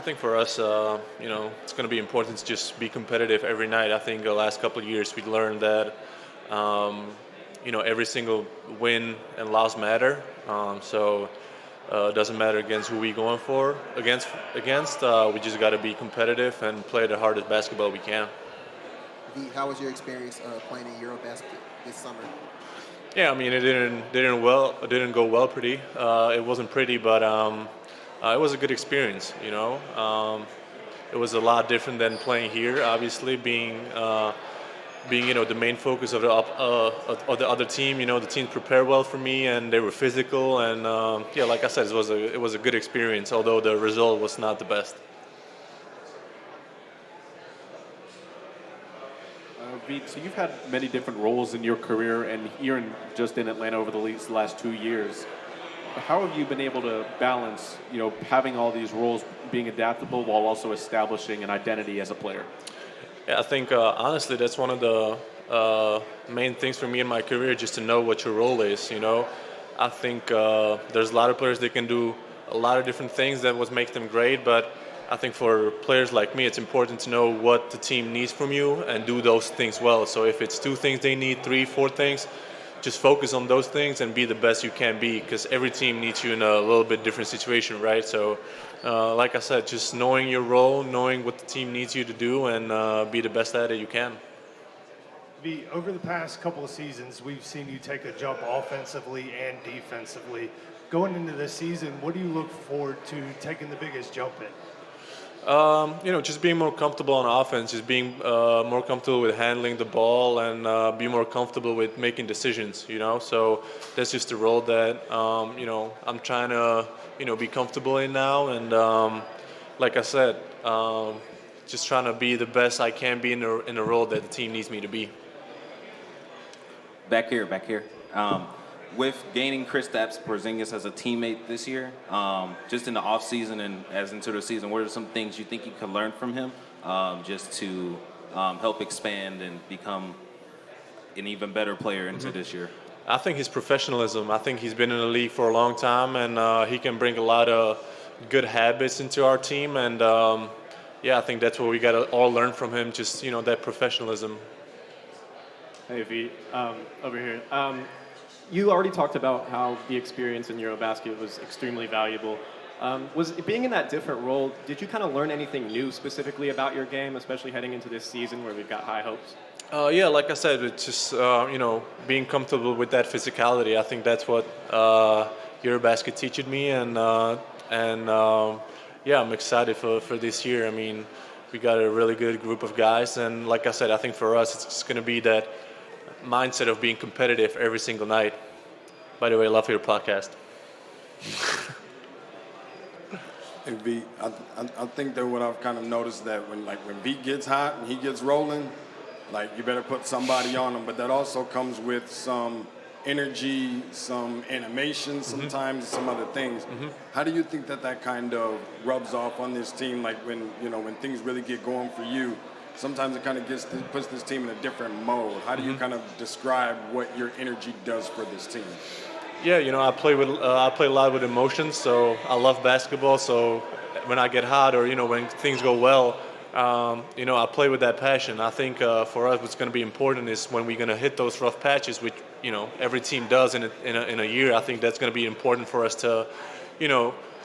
think for us, it's going to be important to just be competitive every night. I think the last couple of years we learned that, every single win and loss matter. It doesn't matter against who we going for against. We just got to be competitive and play the hardest basketball we can. How was your experience playing in Eurobasket this summer? Yeah, I mean it didn't go well. Pretty. It wasn't pretty, but it was a good experience. It was a lot different than playing here. Obviously, being the main focus of the other team. The team prepared well for me, and they were physical. And like I said, it was a good experience. Although the result was not the best. Vit, so you've had many different roles in your career, and here just in Atlanta over the last 2 years. How have you been able to balance, having all these roles, being adaptable while also establishing an identity as a player? Yeah, I think honestly that's one of the main things for me in my career, just to know what your role is. I think there's a lot of players that can do a lot of different things that what makes them great, but I think for players like me, it's important to know what the team needs from you and do those things well. So if it's 2 things they need, 3, 4 things, just focus on those things and be the best you can be, because every team needs you in a little bit different situation, right? So, like I said, just knowing your role, knowing what the team needs you to do, and be the best at it you can. Over the past couple of seasons, we've seen you take a jump offensively and defensively. Going into this season, what do you look forward to taking the biggest jump in? Just being more comfortable on offense, just being more comfortable with handling the ball, and be more comfortable with making decisions. So that's just the role that I'm trying to be comfortable in now, and like I said, just trying to be the best I can be in the role that the team needs me to be. Back here. With gaining Kristaps Porzingis as a teammate this year, just in the off season and as into the season, what are some things you think you could learn from him, just to help expand and become an even better player into this year? I think his professionalism. I think he's been in the league for a long time, and he can bring a lot of good habits into our team. And I think that's what we got to all learn from him. Just that professionalism. Hey, Vit, over here. You already talked about how the experience in Eurobasket was extremely valuable. Was being in that different role, did you kind of learn anything new specifically about your game, especially heading into this season where we've got high hopes? Like I said, it's just being comfortable with that physicality. I think that's what Eurobasket teaches me, and I'm excited for this year. I mean, we got a really good group of guys, and like I said, I think for us it's just going to be that mindset of being competitive every single night. By the way, I love your podcast. Hey, Vit, I think that what I've kind of noticed that when Vit gets hot and he gets rolling, you better put somebody on him. But that also comes with some energy, some animation, sometimes some other things. How do you think that kind of rubs off on this team? When things really get going for you, sometimes it kind of puts this team in a different mode. How do you kind of describe what your energy does for this team? Yeah, I play a lot with emotions, so I love basketball. So when I get hot, or when things go well, I play with that passion. I think for us, what's going to be important is when we're going to hit those rough patches, which every team does in a year. I think that's going to be important for us to,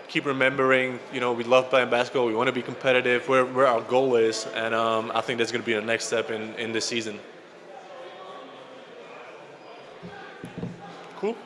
keep remembering. We love playing basketball. We want to be competitive. Where our goal is, and I think that's going to be the next step in this season. Cool.